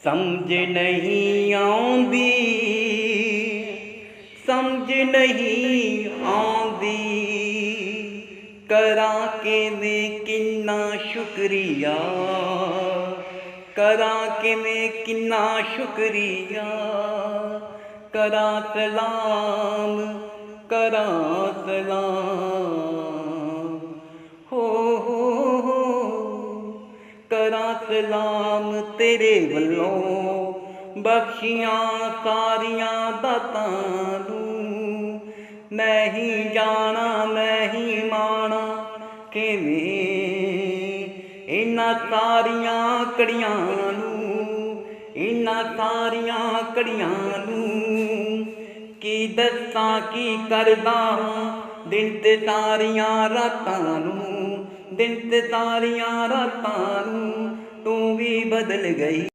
समझ नहीं आउंदी, समझ नहीं आउंदी, करा किवें किन्ना शुक्रिया, करा किवें किन्ना शुक्रिया, करा सलाम, करा सलाम, हो करा सलाम तेरे वल्लों बख्शियां सारियां दातां नूं। मैं ही जाना मैं ही माना किवें इन्हां सारियां घड़ियां नूं, इन्हां सारियां घड़ियां नूं। की दस्सां की करदा दिन ते सारियां रातां नूं, दिन ते सारियां रातां नूं तू भी बदल गई।